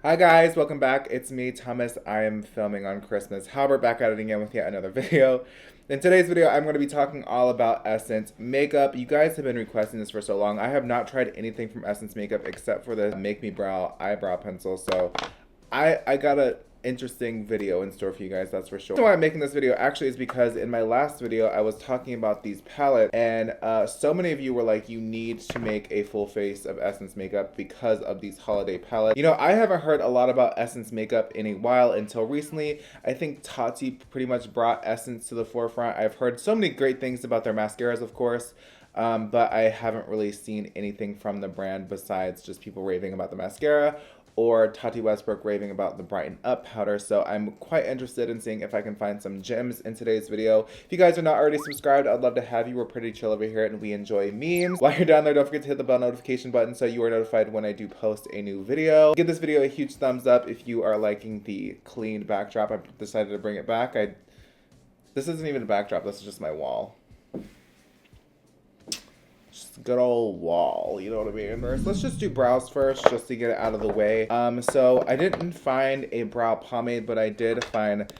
Hi guys, welcome back. It's me, Thomas. I am filming on Christmas. Halbert back at it again with yet another video. In today's video, I'm going to be talking all about Essence makeup. You guys have been requesting this for so long. I have not tried anything from Essence makeup except for the Make Me Brow eyebrow pencil. So I got a interesting video in store for you guys, that's for sure. So why I'm making this video actually is because in my last video I was talking about these palettes, and so many of you were like, you need to make a full face of Essence makeup because of these holiday palettes. You know, I haven't heard a lot about Essence makeup in a while until recently. I think Tati pretty much brought Essence to the forefront. I've heard so many great things about their mascaras, of course, but I haven't really seen anything from the brand besides just people raving about the mascara or Tati Westbrook raving about the Brighten Up powder. So I'm quite interested in seeing if I can find some gems in today's video. If you guys are not already subscribed, I'd love to have you. We're pretty chill over here and we enjoy memes. While you're down there, don't forget to hit the bell notification button so you are notified when I do post a new video. Give this video a huge thumbs up if you are liking the clean backdrop. I decided to bring it back. This isn't even a backdrop, this is just my wall. Good old wall, you know what I mean? Let's just do brows first, just to get it out of the way. So I didn't find a brow pomade, but I did find,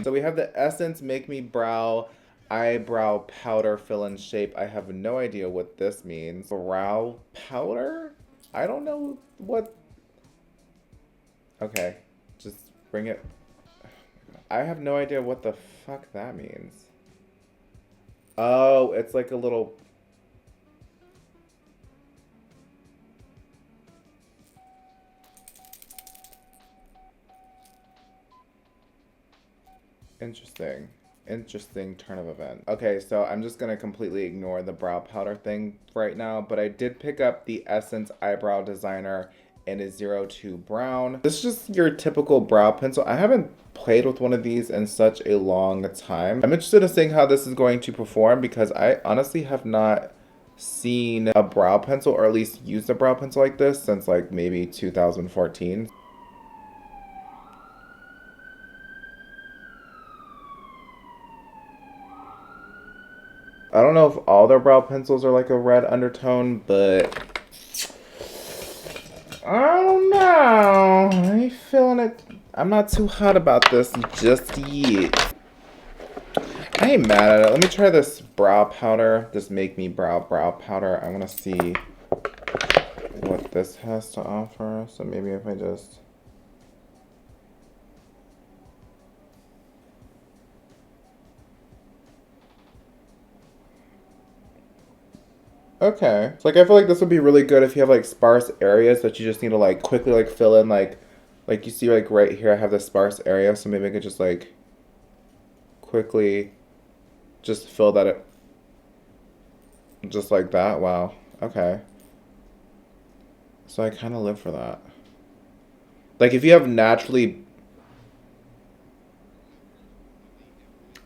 so we have the Essence Make Me Brow Eyebrow Powder Fill in Shape. I have no idea what this means. Brow powder? I don't know what, okay, just bring it. I have no idea what the fuck that means. Oh, it's like a little, interesting turn of event. Okay, so I'm just gonna completely ignore the brow powder thing right now, but I did pick up the Essence Eyebrow Designer in a 02 brown. This is just your typical brow pencil. I haven't played with one of these in such a long time. I'm interested in seeing how this is going to perform because I honestly have not seen a brow pencil, or at least used a brow pencil like this since like maybe 2014. I don't know if all their brow pencils are like a red undertone, but I don't know. I ain't feeling it. I'm not too hot about this just yet. I ain't mad at it. Let me try this brow powder. This Make Me Brow powder. I want to see what this has to offer. So maybe if I just... Okay. So like I feel like this would be really good if you have like sparse areas that you just need to like quickly like fill in, like you see like right here I have this sparse area, so maybe I could just like quickly just fill that just like that. Wow. Okay. So I kind of live for that. Like if you have naturally,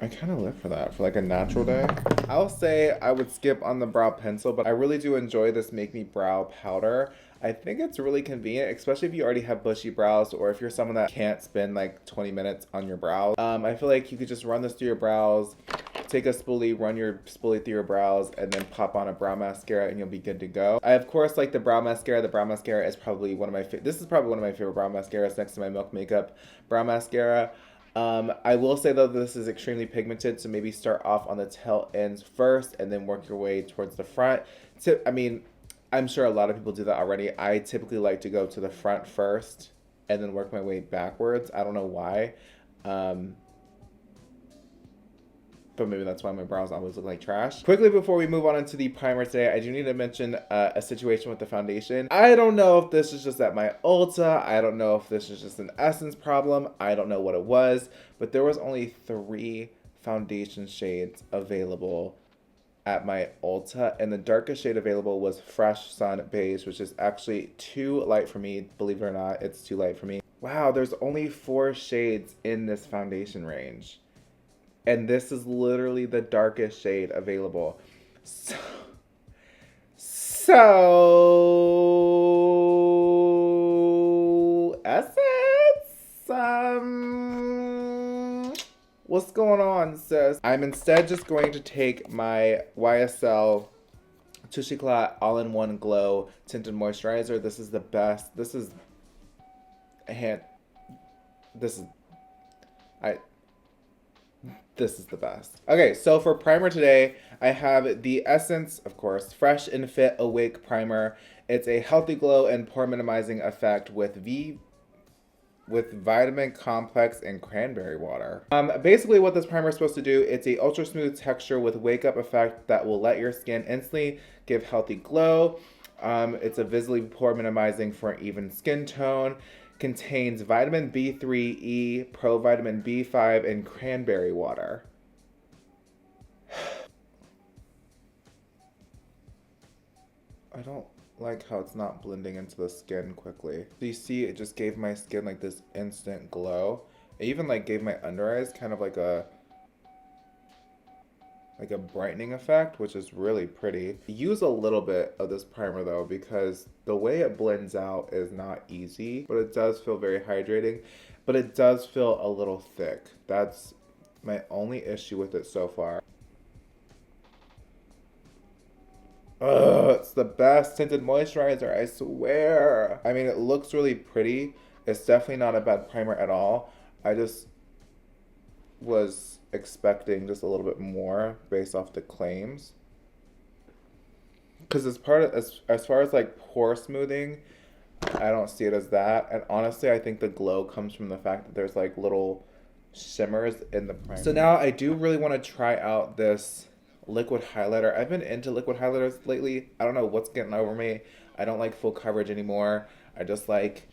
I kind of live for that, for like a natural day. I'll say I would skip on the brow pencil, but I really do enjoy this Make Me Brow powder. I think it's really convenient, especially if you already have bushy brows or if you're someone that can't spend like 20 minutes on your brows. I feel like you could just run this through your brows, take a spoolie, run your spoolie through your brows, and then pop on a brow mascara and you'll be good to go. I of course like the brow mascara. The brow mascara is probably one of my this is probably one of my favorite brow mascaras next to my Milk Makeup brow mascara. I will say though this is extremely pigmented, so maybe start off on the tail ends first and then work your way towards the front. I mean, I'm sure a lot of people do that already. I typically like to go to the front first and then work my way backwards. I don't know why. But maybe that's why my brows always look like trash. Quickly before we move on into the primer today, I do need to mention a situation with the foundation. I don't know if this is just at my Ulta. I don't know if this is just an Essence problem. I don't know what it was, but there was only 3 foundation shades available at my Ulta, and the darkest shade available was Fresh Sun Beige, which is actually too light for me. Believe it or not, it's too light for me. Wow, there's only 4 shades in this foundation range. And this is literally the darkest shade available. So Essence? What's going on, sis? I'm instead just going to take my YSL Touche Eclat All-in-One Glow Tinted Moisturizer. This is the best. This is hand. This is I this is the best. Okay, so for primer today, I have the Essence, of course, Fresh and Fit Awake Primer. It's a healthy glow and pore minimizing effect with vitamin complex and cranberry water. Basically what this primer is supposed to do, it's a ultra smooth texture with wake up effect that will let your skin instantly give healthy glow. It's a visibly pore minimizing for an even skin tone. Contains vitamin B3, E, provitamin B5, and cranberry water. I don't like how it's not blending into the skin quickly. So you see it just gave my skin like this instant glow. It even like gave my under eyes kind of like a brightening effect, which is really pretty. Use a little bit of this primer though, because the way it blends out is not easy, but it does feel very hydrating, but it does feel a little thick. That's my only issue with it so far. Ugh, it's the best tinted moisturizer, I swear. I mean, it looks really pretty. It's definitely not a bad primer at all. I just was expecting just a little bit more based off the claims. Because as far as like pore smoothing, I don't see it as that. And honestly, I think the glow comes from the fact that there's like little shimmers in the primer. So now I do really want to try out this liquid highlighter. I've been into liquid highlighters lately. I don't know what's getting over me. I don't like full coverage anymore. I just like...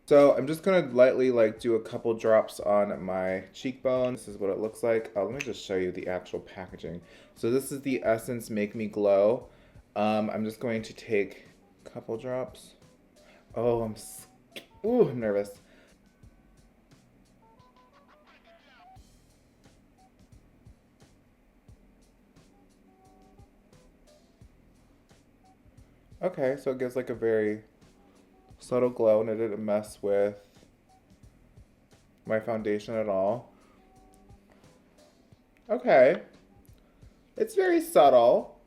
So I'm just gonna lightly like do a couple drops on my cheekbone. This is what it looks like. Let me just show you the actual packaging. So this is the Essence Make Me Glow. I'm just going to take a couple drops. Oh, I'm nervous. Okay, so it gives like a very subtle glow, and it didn't mess with my foundation at all. Okay. It's very subtle,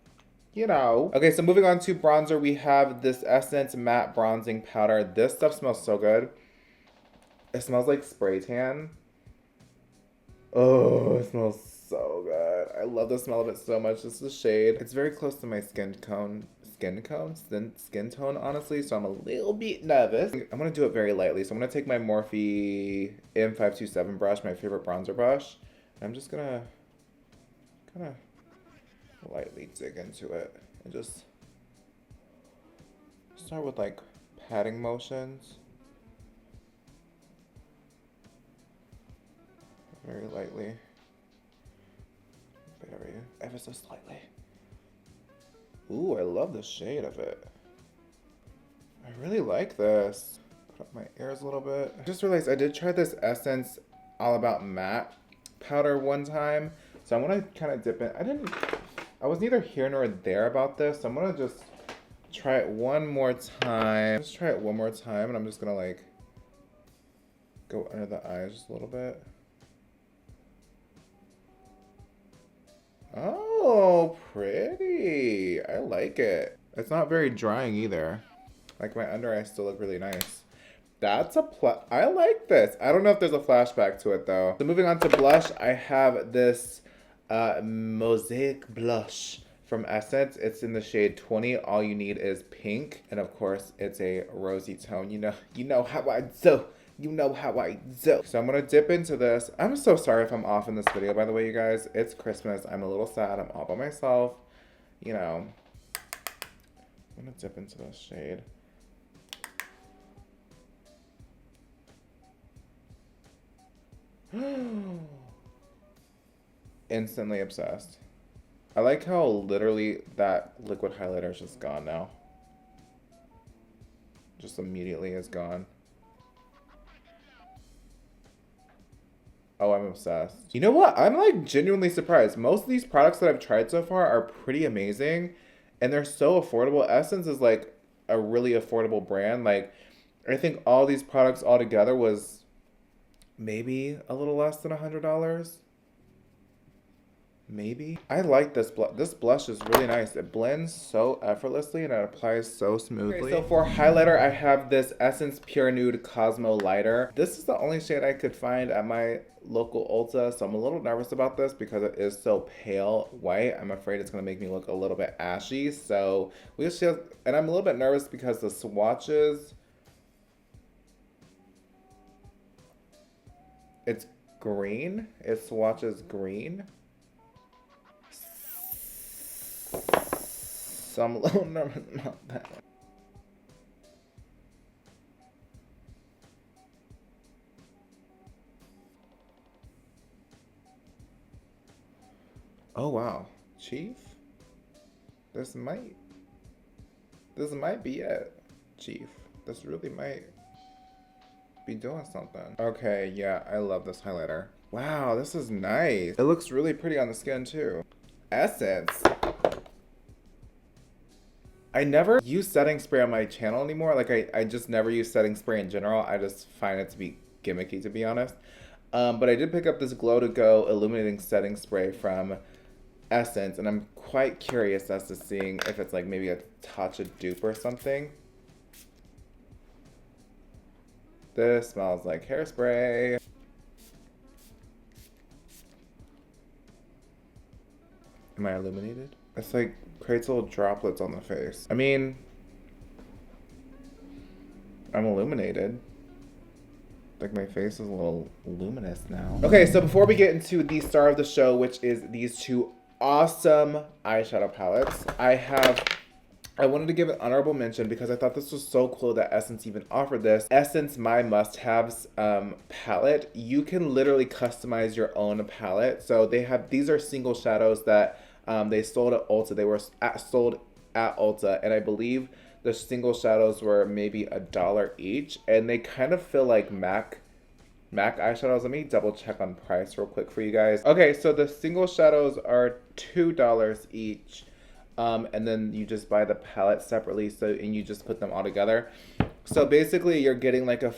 you know. Okay, so moving on to bronzer, we have this Essence Matte Bronzing Powder. This stuff smells so good. It smells like spray tan. Oh, it smells so good. I love the smell of it so much. This is the shade. It's very close to my skin tone, honestly, so I'm a little bit nervous. I'm gonna do it very lightly. So I'm gonna take my Morphe M527 brush, my favorite bronzer brush. And I'm just gonna kind of lightly dig into it and just start with like patting motions. Very lightly. Ever so slightly. Ooh, I love the shade of it. I really like this. Put up my ears a little bit. I just realized I did try this Essence All About Matte powder one time. So I'm gonna kind of dip in. I was neither here nor there about this. So I'm gonna just try it one more time. Just try it one more time, and I'm just gonna like go under the eyes just a little bit. Oh, pretty. I like it. It's not very drying either. Like my under eyes still look really nice. That's I like this. I don't know if there's a flashback to it though. So moving on to blush, I have this Mosaic blush from Essence. It's in the shade 20. All you need is pink. And of course, it's a rosy tone. You know how I do. You know how I do. So I'm gonna dip into this. I'm so sorry if I'm off in this video, by the way, you guys. It's Christmas. I'm a little sad. I'm all by myself. You know. I'm gonna dip into this shade. Instantly obsessed. I like how literally that liquid highlighter is just gone now. Just immediately is gone. Oh, I'm obsessed. You know what? I'm like genuinely surprised. Most of these products that I've tried so far are pretty amazing, and they're so affordable. Essence is like a really affordable brand. Like, I think all these products all together was maybe a little less than $100. maybe. I like this blush. This blush is really nice. It blends so effortlessly and it applies so smoothly. Okay, so for highlighter, I have this Essence Pure Nude Cosmo Lighter. This is the only shade I could find at my local Ulta, so I'm a little nervous about this because it is so pale white. I'm afraid it's gonna make me look a little bit ashy, so we just have, and I'm a little bit nervous because the swatches, it's green. It swatches green. So I'm a little nervous about that. Oh wow, Chief? This might be it, Chief. This really might be doing something. Okay, yeah, I love this highlighter. Wow, this is nice. It looks really pretty on the skin too. Essence. I never use setting spray on my channel anymore. Like I just never use setting spray in general. I just find it to be gimmicky, to be honest. But I did pick up this Glow to Go illuminating setting spray from Essence, and I'm quite curious as to seeing if it's like maybe a touch of dupe or something. This smells like hairspray. Am I illuminated? It's like creates little droplets on the face. I mean, I'm illuminated. Like my face is a little luminous now. Okay, so before we get into the star of the show, which is these two awesome eyeshadow palettes, I wanted to give an honorable mention because I thought this was so cool that Essence even offered this. Essence My Must-Haves palette. You can literally customize your own palette. So these are single shadows that they sold at Ulta. They were sold at Ulta, and I believe the single shadows were maybe $1 each, and they kind of feel like MAC eyeshadows. Let me double check on price real quick for you guys. Okay, so the single shadows are $2 each, and then you just buy the palette separately. And you just put them all together. So basically, you're getting like a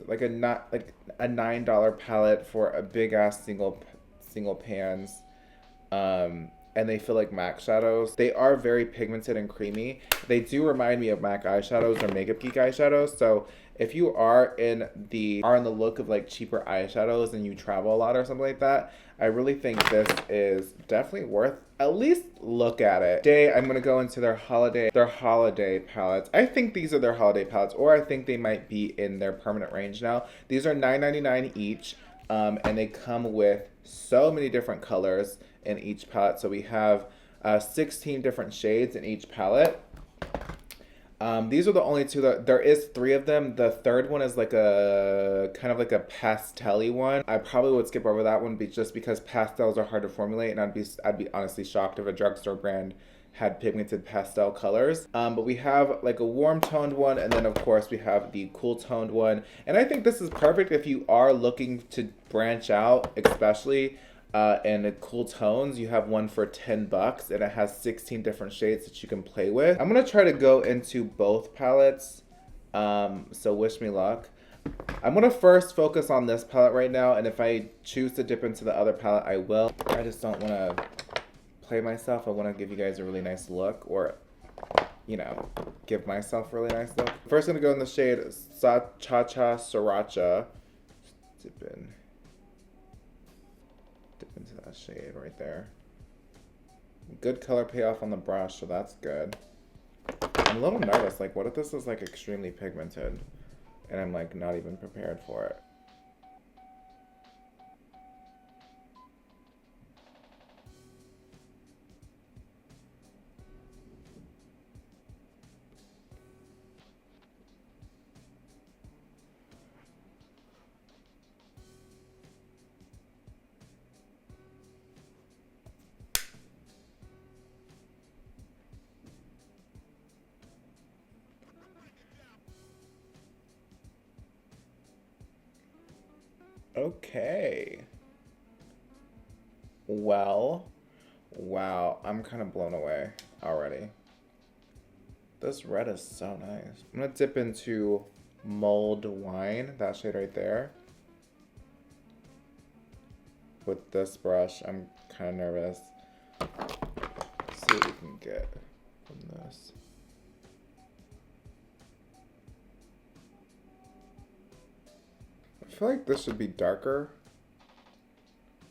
like a $9 palette for a big ass single pans. And they feel like MAC shadows. They are very pigmented and creamy. They do remind me of MAC eyeshadows or Makeup Geek eyeshadows. So if you are in the look of like cheaper eyeshadows and you travel a lot or something like that, I really think this is definitely worth at least look at it. Today I'm gonna go into their holiday palettes. I think these are their holiday palettes, or I think they might be in their permanent range now. These are $9.99 each, and they come with so many different colors in each palette. So we have 16 different shades in each palette. These are the only two there is 3 of them. The third one is like a kind of like a pastel-y one. I probably would skip over that one just because pastels are hard to formulate, and I'd be honestly shocked if a drugstore brand had pigmented pastel colors. But we have like a warm toned one, and then of course we have the cool toned one. And I think this is perfect if you are looking to branch out, especially and in cool tones. You have one for $10, and it has 16 different shades that you can play with. I'm gonna try to go into both palettes, so wish me luck. I'm gonna first focus on this palette right now, and if I choose to dip into the other palette, I will. I just don't wanna play myself. I wanna give you guys a really nice look, or, you know, give myself a really nice look. First, I'm gonna go in the shade Cha-Cha Sriracha. Dip into that shade right there. Good color payoff on the brush, so that's good. I'm a little nervous, like what if this is like extremely pigmented and I'm like not even prepared for it? Okay. Well, wow, I'm kind of blown away already. This red is so nice. I'm gonna dip into Mulled Wine, that shade right there. with this brush. I'm kind of nervous. Let's see what we can get from this. I feel like this should be darker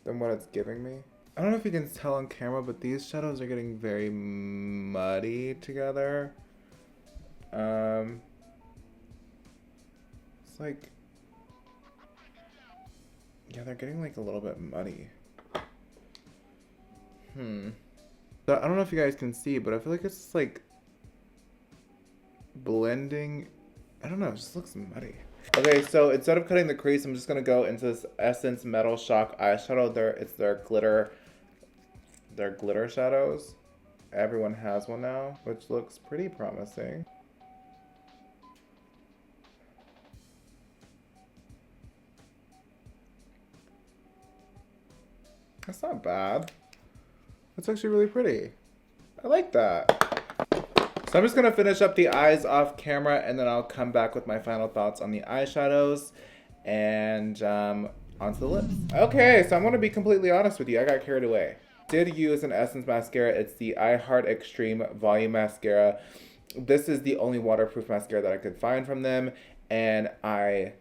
than what it's giving me. I don't know if you can tell on camera, but these shadows are getting very muddy together. It's like, yeah, they're getting like a little bit muddy. So I don't know if you guys can see, but I feel like it's just like blending. I don't know, it just looks muddy. Okay, so instead of cutting the crease, I'm just gonna go into this Essence Metal Shock eyeshadow. It's their glitter shadows. Everyone has one now, which looks pretty promising. That's not bad. That's actually really pretty. I like that. So I'm just gonna finish up the eyes off camera, and then I'll come back with my final thoughts on the eyeshadows and onto the lips. Okay, so I'm gonna be completely honest with you. I got carried away. Did use an Essence mascara. It's the I Heart Extreme Volume Mascara. This is the only waterproof mascara that I could find from them, and I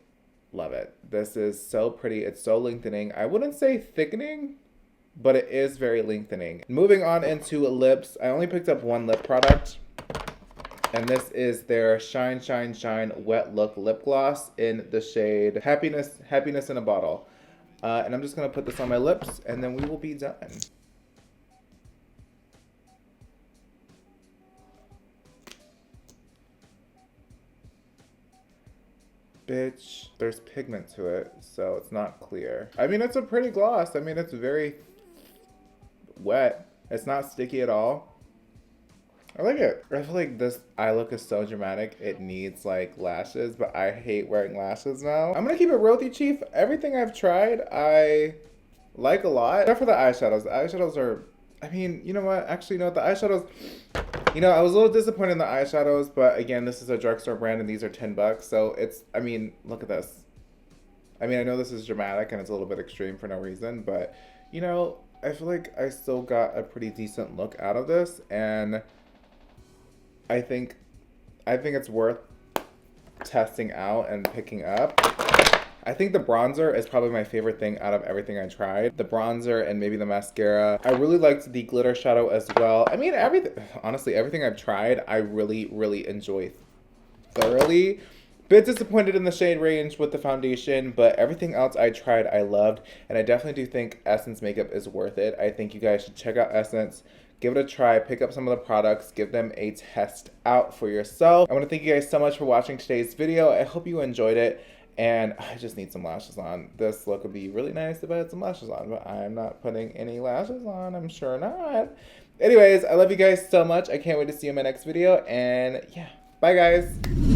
love it. This is so pretty. It's so lengthening. I wouldn't say thickening, but it is very lengthening. Moving on into lips, I only picked up one lip product, and this is their Shine Shine Shine Wet Look Lip Gloss in the shade Happiness in a Bottle. And I'm just gonna put this on my lips, and then we will be done. Bitch, there's pigment to it, so it's not clear. I mean, it's a pretty gloss. I mean, it's very wet. It's not sticky at all. I like it. I feel like this eye look is so dramatic. It needs like lashes, but I hate wearing lashes now. I'm gonna keep it real with you, Chief. Everything I've tried, I like a lot. Except for the eyeshadows. The eyeshadows are, I mean, you know what? Actually, you know what? The eyeshadows, you know, I was a little disappointed in the eyeshadows, but again, this is a drugstore brand and these are $10. So it's, I mean, look at this. I mean, I know this is dramatic and it's a little bit extreme for no reason, but you know, I feel like I still got a pretty decent look out of this, and I think it's worth testing out and picking up. I think the bronzer is probably my favorite thing out of everything I tried. The bronzer and maybe the mascara. I really liked the glitter shadow as well. I mean, honestly, everything I've tried, I really, really enjoy thoroughly. Bit disappointed in the shade range with the foundation, but everything else I tried, I loved. And I definitely do think Essence makeup is worth it. I think you guys should check out Essence. Give it a try, pick up some of the products, give them a test out for yourself. I want to thank you guys so much for watching today's video. I hope you enjoyed it. And I just need some lashes on. This look would be really nice if I had some lashes on, but I'm not putting any lashes on. I'm sure not. Anyways, I love you guys so much. I can't wait to see you in my next video. And yeah, bye guys.